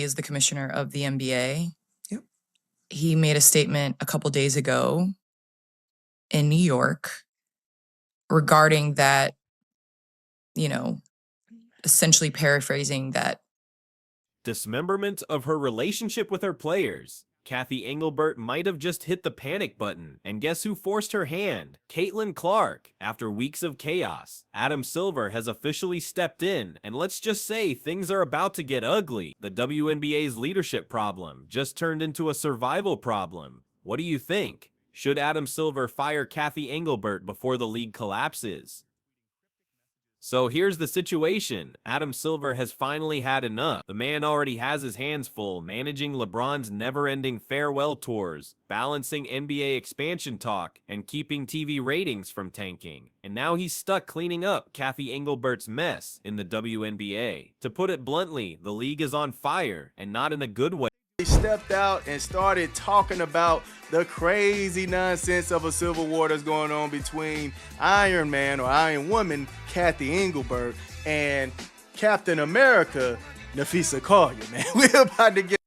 is the commissioner of the NBA. Yep. He made a statement a couple days ago in New York regarding that, essentially paraphrasing that dismemberment of her relationship with her players. Cathy Engelbert might have just hit the panic button, and guess who forced her hand? Caitlin Clark. After weeks of chaos, Adam Silver has officially stepped in, and let's just say things are about to get ugly. The WNBA's leadership problem just turned into a survival problem. What do you think? Should Adam Silver fire Cathy Engelbert before the league collapses? So here's the situation. Adam Silver has finally had enough. The man already has his hands full managing LeBron's never-ending farewell tours, balancing NBA expansion talk, and keeping TV ratings from tanking. And now he's stuck cleaning up Cathy Engelbert's mess in the WNBA. To put it bluntly, the league is on fire, and not in a good way. He stepped out and started talking about the crazy nonsense of a civil war that's going on between Iron Man or Iron Woman, Cathy Engelbert, and Captain America, Nafisa Collier, man. We're about to get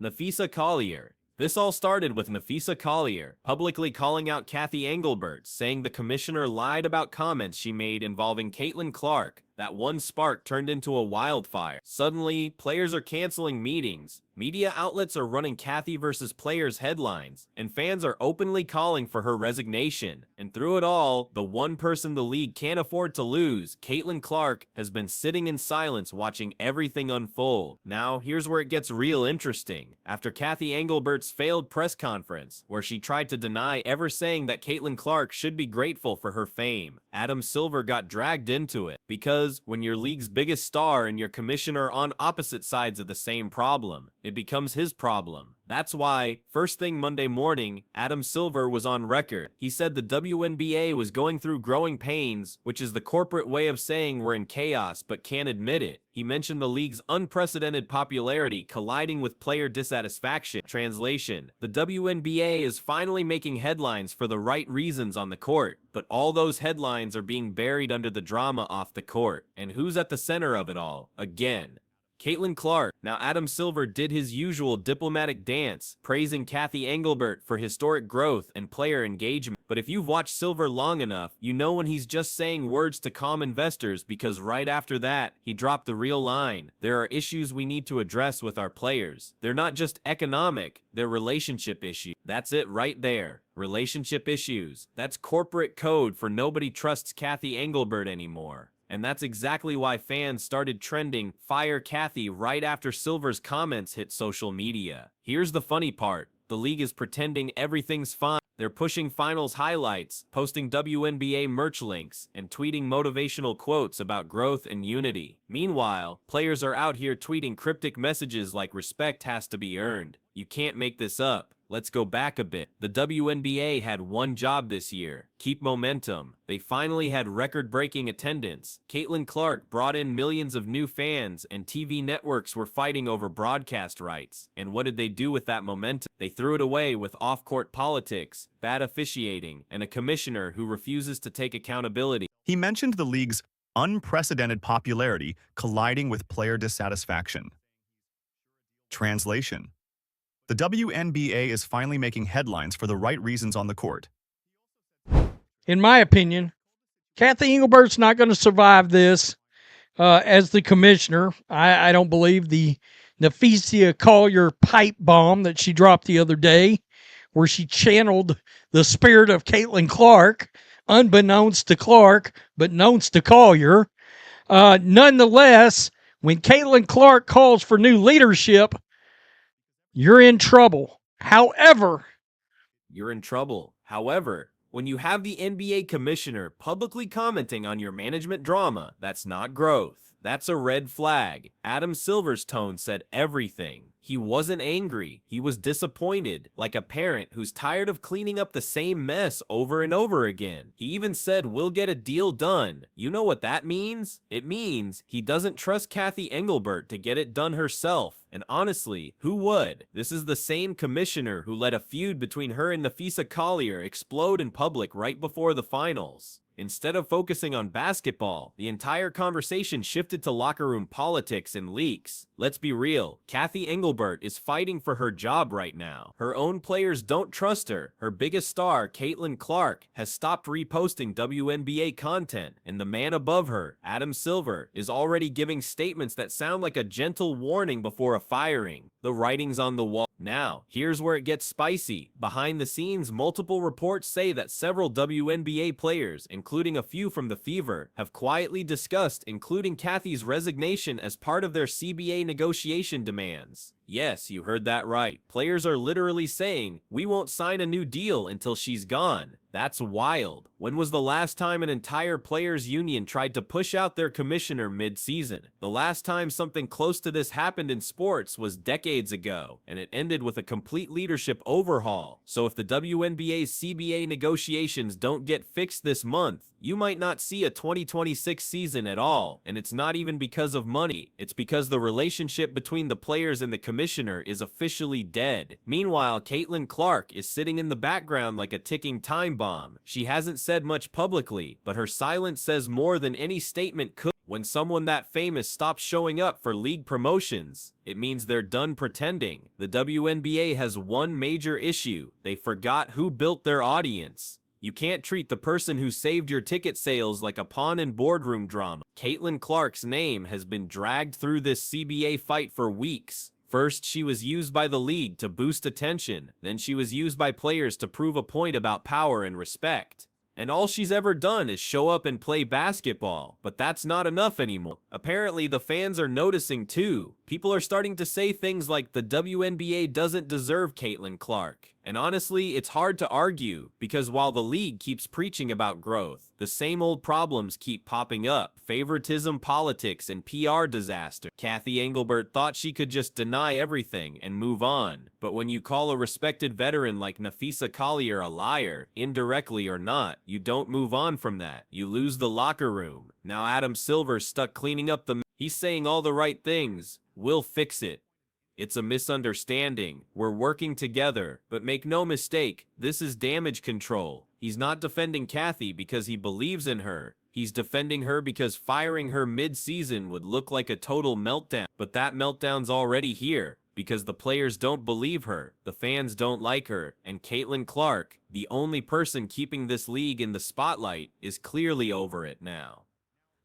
Nafisa Collier. This all started with Nafisa Collier publicly calling out Cathy Engelbert, saying the commissioner lied about comments she made involving Caitlin Clark. That one spark turned into a wildfire. Suddenly, players are canceling meetings, media outlets are running Cathy versus players headlines, and fans are openly calling for her resignation. And through it all, the one person the league can't afford to lose, Caitlin Clark, has been sitting in silence watching everything unfold. Now, here's where it gets real interesting. After Cathy Engelbert's failed press conference, where she tried to deny ever saying that Caitlin Clark should be grateful for her fame, Adam Silver got dragged into it. Because when your league's biggest star and your commissioner are on opposite sides of the same problem, it becomes his problem. That's why, first thing Monday morning, Adam Silver was on record. He said the WNBA was going through growing pains, which is the corporate way of saying we're in chaos but can't admit it. He mentioned the league's unprecedented popularity colliding with player dissatisfaction. Translation: the WNBA is finally making headlines for the right reasons on the court, but all those headlines are being buried under the drama off the court. And who's at the center of it all? Again, Caitlin Clark. Now, Adam Silver did his usual diplomatic dance, praising Cathy Engelbert for historic growth and player engagement. But if you've watched Silver long enough, you know when he's just saying words to calm investors, because right after that, he dropped the real line. There are issues we need to address with our players. They're not just economic, they're relationship issues. That's it right there. Relationship issues. That's corporate code for nobody trusts Cathy Engelbert anymore. And that's exactly why fans started trending "Fire Cathy" right after Silver's comments hit social media. Here's the funny part. The league is pretending everything's fine. They're pushing finals highlights, posting WNBA merch links, and tweeting motivational quotes about growth and unity. Meanwhile, players are out here tweeting cryptic messages like "respect has to be earned." You can't make this up. Let's go back a bit. The WNBA had one job this year: keep momentum. They finally had record-breaking attendance. Caitlin Clark brought in millions of new fans, and TV networks were fighting over broadcast rights. And what did they do with that momentum? They threw it away with off-court politics, bad officiating, and a commissioner who refuses to take accountability. He mentioned the league's unprecedented popularity colliding with player dissatisfaction. Translation: the WNBA is finally making headlines for the right reasons on the court. In my opinion, Cathy Engelbert's not going to survive this as the commissioner. I don't believe the Nafisa Collier pipe bomb that she dropped the other day, where she channeled the spirit of Caitlin Clark, unbeknownst to Clark, but knownst to Collier. Nonetheless, when Caitlin Clark calls for new leadership, you're in trouble. However, when you have the NBA commissioner publicly commenting on your management drama, that's not growth. That's a red flag. Adam Silver's tone said everything. He wasn't angry. He was disappointed, like a parent who's tired of cleaning up the same mess over and over again. He even said, "We'll get a deal done." You know what that means? It means he doesn't trust Cathy Engelbert to get it done herself. And honestly, who would? This is the same commissioner who let a feud between her and Nafisa Collier explode in public right before the finals. Instead of focusing on basketball, the entire conversation shifted to locker room politics and leaks. Let's be real, Cathy Engelbert is fighting for her job right now. Her own players don't trust her. Her biggest star, Caitlin Clark, has stopped reposting WNBA content, and the man above her, Adam Silver, is already giving statements that sound like a gentle warning before a firing. The writing's on the wall. Now, here's where it gets spicy. Behind the scenes, multiple reports say that several WNBA players, including a few from the Fever, have quietly discussed including Cathy's resignation as part of their CBA negotiation demands. Yes, you heard that right. Players are literally saying, "We won't sign a new deal until she's gone." That's wild. When was the last time an entire players' union tried to push out their commissioner mid-season? The last time something close to this happened in sports was decades ago, and it ended with a complete leadership overhaul. So if the WNBA's CBA negotiations don't get fixed this month, you might not see a 2026 season at all, and it's not even because of money. It's because the relationship between the players and the commissioner is officially dead. Meanwhile, Caitlin Clark is sitting in the background like a ticking time bomb. She hasn't said much publicly, but her silence says more than any statement could. When someone that famous stops showing up for league promotions, it means they're done pretending. The WNBA has one major issue. They forgot who built their audience. You can't treat the person who saved your ticket sales like a pawn in boardroom drama. Caitlin Clark's name has been dragged through this CBA fight for weeks. First, she was used by the league to boost attention. Then she was used by players to prove a point about power and respect. And all she's ever done is show up and play basketball. But that's not enough anymore. Apparently, the fans are noticing too. People are starting to say things like the WNBA doesn't deserve Caitlin Clark. And honestly, it's hard to argue, because while the league keeps preaching about growth, the same old problems keep popping up. Favoritism, politics, and PR disaster. Cathy Engelbert thought she could just deny everything and move on. But when you call a respected veteran like Nafisa Collier a liar, indirectly or not, you don't move on from that. You lose the locker room. Now Adam Silver's stuck cleaning up the... He's saying all the right things. We'll fix it. It's a misunderstanding. We're working together. But make no mistake, this is damage control. He's not defending Cathy because he believes in her. He's defending her because firing her mid-season would look like a total meltdown. But that meltdown's already here, because the players don't believe her, the fans don't like her, and Caitlin Clark, the only person keeping this league in the spotlight, is clearly over it now.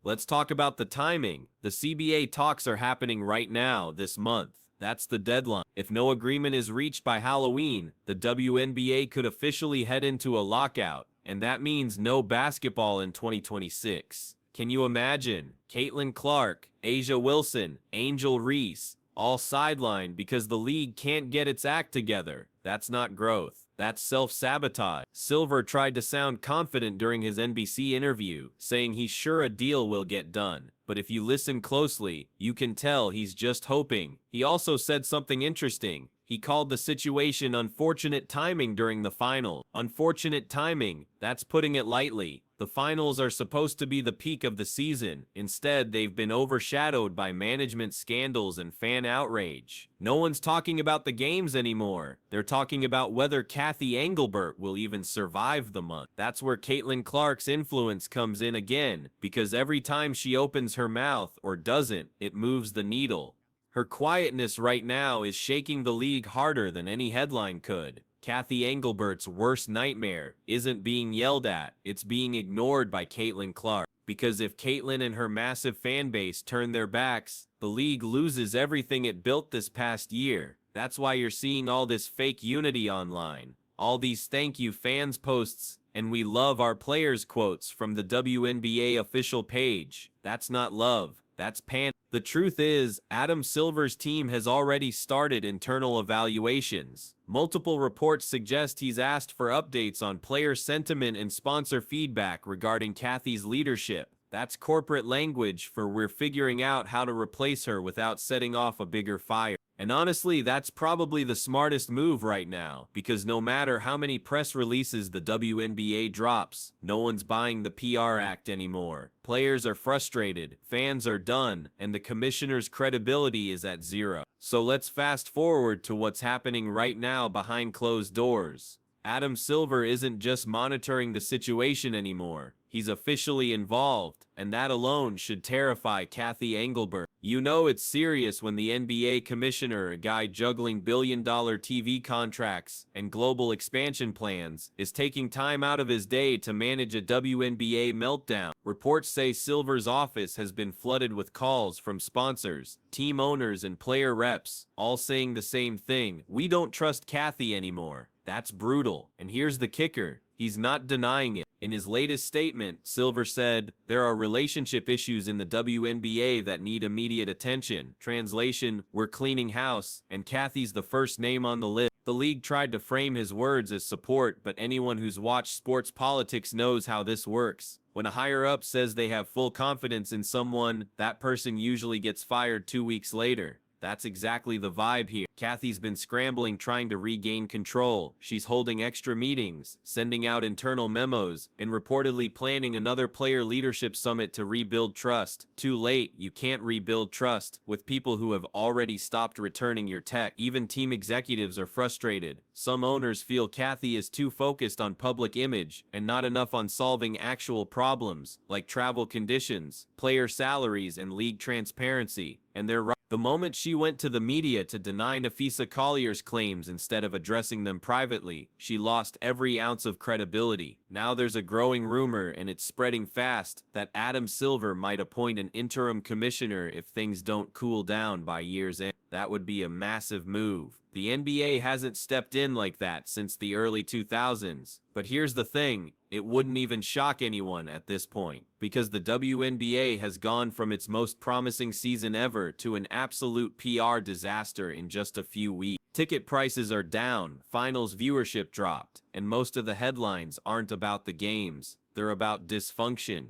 Let's talk about the timing. The CBA talks are happening right now, this month. That's the deadline. If no agreement is reached by Halloween, the WNBA could officially head into a lockout, and that means no basketball in 2026. Can you imagine? Caitlin Clark, A'ja Wilson, Angel Reese, all sidelined because the league can't get its act together. That's not growth. That's self-sabotage. Silver tried to sound confident during his NBC interview, saying he's sure a deal will get done. But if you listen closely, you can tell he's just hoping. He also said something interesting. He called the situation unfortunate timing during the final. Unfortunate timing, that's putting it lightly. The finals are supposed to be the peak of the season. Instead, they've been overshadowed by management scandals and fan outrage. No one's talking about the games anymore. They're talking about whether Cathy Engelbert will even survive the month. That's where Caitlin Clark's influence comes in again, because every time she opens her mouth, or doesn't, it moves the needle. Her quietness right now is shaking the league harder than any headline could. Cathy Engelbert's worst nightmare isn't being yelled at, it's being ignored by Caitlin Clark. Because if Caitlin and her massive fan base turn their backs, the league loses everything it built this past year. That's why you're seeing all this fake unity online, all these thank you fans posts, and we love our players quotes from the WNBA official page. That's not love, that's pan. The truth is, Adam Silver's team has already started internal evaluations. Multiple reports suggest he's asked for updates on player sentiment and sponsor feedback regarding Cathy's leadership. That's corporate language for we're figuring out how to replace her without setting off a bigger fire. And honestly, that's probably the smartest move right now, because no matter how many press releases the WNBA drops, no one's buying the PR act anymore. Players are frustrated, fans are done, and the commissioner's credibility is at zero. So let's fast forward to what's happening right now behind closed doors. Adam Silver isn't just monitoring the situation anymore. He's officially involved, and that alone should terrify Cathy Engelbert. You know it's serious when the NBA commissioner, a guy juggling billion-dollar TV contracts and global expansion plans, is taking time out of his day to manage a WNBA meltdown. Reports say Silver's office has been flooded with calls from sponsors, team owners, and player reps, all saying the same thing: "We don't trust Cathy anymore." That's brutal. And here's the kicker: he's not denying it. In his latest statement, Silver said, "There are relationship issues in the WNBA that need immediate attention." Translation: "We're cleaning house, and Cathy's the first name on the list." The league tried to frame his words as support, but anyone who's watched sports politics knows how this works. When a higher-up says they have full confidence in someone, that person usually gets fired 2 weeks later. That's exactly the vibe here. Cathy's been scrambling trying to regain control. She's holding extra meetings, sending out internal memos, and reportedly planning another player leadership summit to rebuild trust. Too late. You can't rebuild trust with people who have already stopped returning your tech. Even team executives are frustrated. Some owners feel Cathy is too focused on public image and not enough on solving actual problems, like travel conditions, player salaries, and league transparency. And they're right. The moment she went to the media to deny Nafisa Collier's claims instead of addressing them privately, she lost every ounce of credibility. Now there's a growing rumor, and it's spreading fast, that Adam Silver might appoint an interim commissioner if things don't cool down by year's end. That would be a massive move. The NBA hasn't stepped in like that since the early 2000s. But here's the thing, it wouldn't even shock anyone at this point, because the WNBA has gone from its most promising season ever to an absolute PR disaster in just a few weeks. Ticket prices are down, finals viewership dropped, and most of the headlines aren't about the games, they're about dysfunction.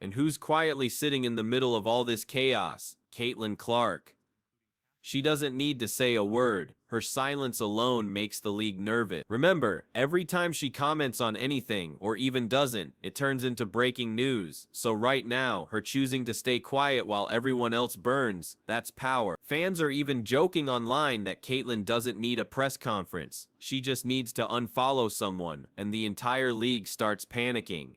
And who's quietly sitting in the middle of all this chaos? Caitlin Clark. She doesn't need to say a word. Her silence alone makes the league nervous. Remember, every time she comments on anything, or even doesn't, it turns into breaking news. So right now, her choosing to stay quiet while everyone else burns, that's power. Fans are even joking online that Caitlin doesn't need a press conference. She just needs to unfollow someone, and the entire league starts panicking.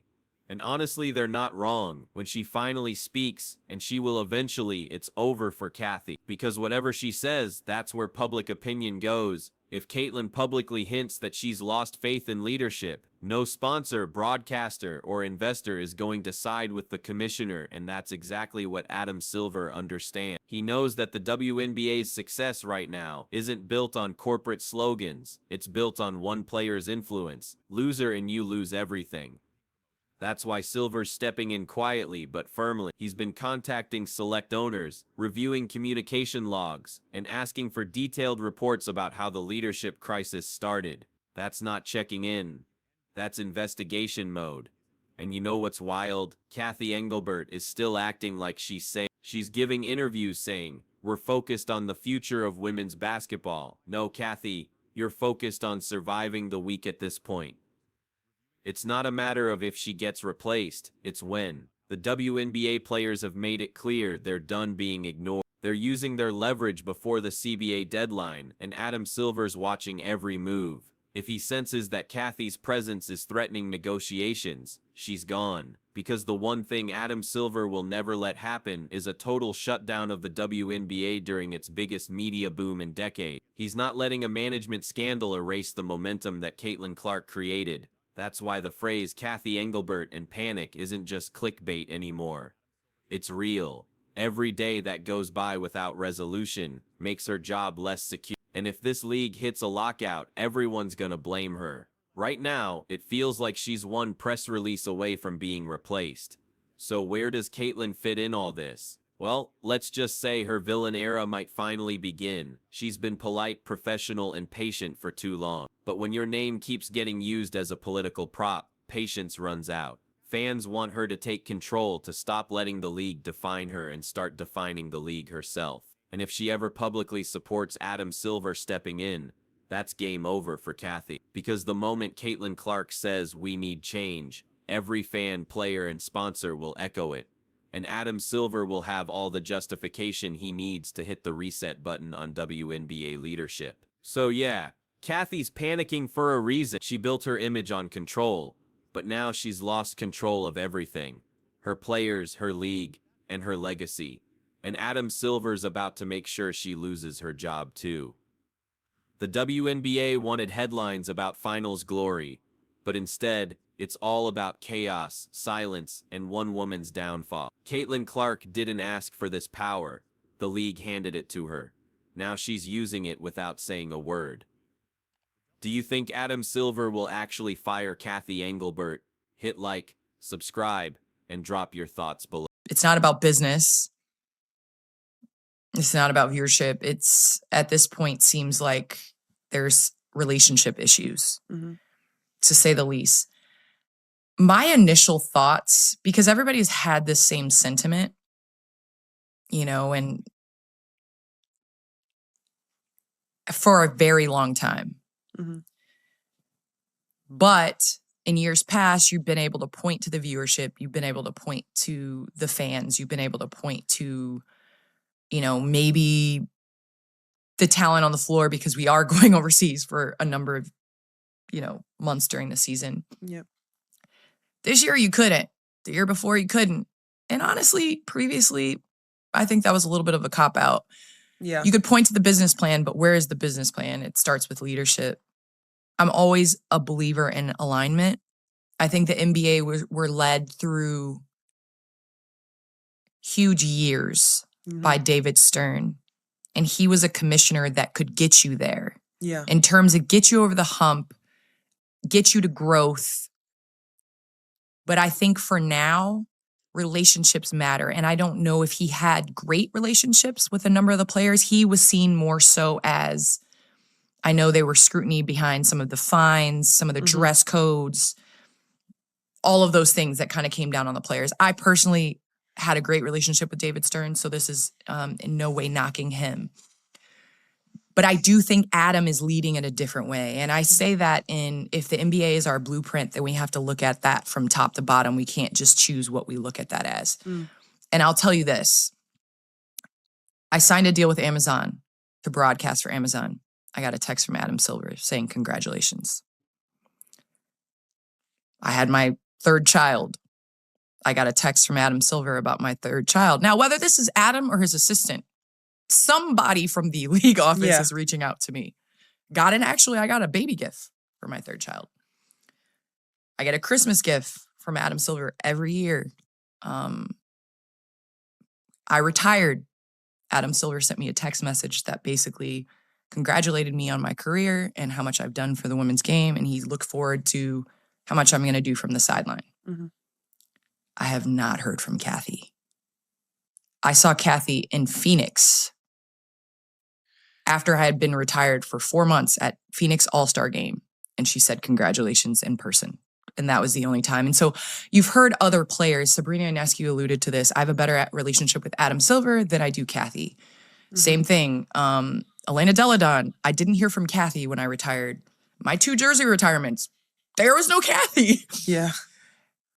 And honestly, they're not wrong. When she finally speaks, and she will eventually, it's over for Cathy. Because whatever she says, that's where public opinion goes. If Caitlin publicly hints that she's lost faith in leadership, no sponsor, broadcaster, or investor is going to side with the commissioner, and that's exactly what Adam Silver understands. He knows that the WNBA's success right now isn't built on corporate slogans. It's built on one player's influence. Loser and you lose everything. That's why Silver's stepping in quietly but firmly. He's been contacting select owners, reviewing communication logs, and asking for detailed reports about how the leadership crisis started. That's not checking in. That's investigation mode. And you know what's wild? Cathy Engelbert is still acting like she's safe. She's giving interviews saying, "We're focused on the future of women's basketball." No, Cathy, you're focused on surviving the week at this point. It's not a matter of if she gets replaced, it's when. The WNBA players have made it clear they're done being ignored. They're using their leverage before the CBA deadline, and Adam Silver's watching every move. If he senses that Cathy's presence is threatening negotiations, she's gone. Because the one thing Adam Silver will never let happen is a total shutdown of the WNBA during its biggest media boom in decades. He's not letting a management scandal erase the momentum that Caitlin Clark created. That's why the phrase Cathy Engelbert and panic isn't just clickbait anymore. It's real. Every day that goes by without resolution makes her job less secure. And if this league hits a lockout, everyone's gonna blame her. Right now, it feels like she's one press release away from being replaced. So where does Caitlin fit in all this? Well, let's just say her villain era might finally begin. She's been polite, professional, and patient for too long. But when your name keeps getting used as a political prop, patience runs out. Fans want her to take control, to stop letting the league define her and start defining the league herself. And if she ever publicly supports Adam Silver stepping in, that's game over for Cathy. Because the moment Caitlin Clark says we need change, every fan, player, and sponsor will echo it. And Adam Silver will have all the justification he needs to hit the reset button on WNBA leadership. So yeah, Cathy's panicking for a reason. She built her image on control, But now she's lost control of everything. Her players, her league, and her legacy. And Adam Silver's about to make sure she loses her job too. The WNBA wanted headlines about finals glory, but instead, it's all about chaos, silence, and one woman's downfall. Caitlin Clark didn't ask for this power. The league handed it to her. Now she's using it without saying a word. Do you think Adam Silver will actually fire Cathy Engelbert? Hit like, subscribe, and drop your thoughts below. It's not about business. It's not about viewership. It's, at this point, seems like there's relationship issues, to say the least. My initial thoughts, because everybody's had this same sentiment, you know, and for a very long time. But in years past, you've been able to point to the viewership. You've been able to point to the fans. You've been able to point to, you know, maybe the talent on the floor, because we are going overseas for a number of, you know, months during the season. Yep. This year you couldn't. The year before you couldn't. And honestly, previously, I think that was a little bit of a cop-out. Yeah. You could point to the business plan, but where is the business plan? It starts with leadership. I'm always a believer in alignment. I think the NBA were led through huge years by David Stern. And he was a commissioner that could get you there. Yeah. In terms of get you over the hump, get you to growth. But I think for now, relationships matter. And I don't know if he had great relationships with a number of the players. He was seen more so as, I know they were scrutiny behind some of the fines, some of the dress codes, all of those things that kind of came down on the players. I personally had a great relationship with David Stern, so this is in no way knocking him. But I do think Adam is leading in a different way. And I say that if the NBA is our blueprint, then we have to look at that from top to bottom. We can't just choose what we look at that as. And I'll tell you this. I signed a deal with Amazon to broadcast for Amazon. I got a text from Adam Silver saying, congratulations. I had my third child. I got a text from Adam Silver about my third child. Now, whether this is Adam or his assistant, somebody from the league office is reaching out to me. I got a baby gift for my third child. I get a Christmas gift from Adam Silver every year. I retired. Adam Silver sent me a text message that basically congratulated me on my career and how much I've done for the women's game. And he looked forward to how much I'm going to do from the sideline. I have not heard from Cathy. I saw Cathy in Phoenix after I had been retired for 4 months at Phoenix All-Star Game. And she said, congratulations in person. And that was the only time. And so you've heard other players, Sabrina Ionescu alluded to this. I have a better relationship with Adam Silver than I do Cathy. Same thing. Elena Deladon, I didn't hear from Cathy when I retired. My 2 jersey retirements, there was no Cathy. Yeah.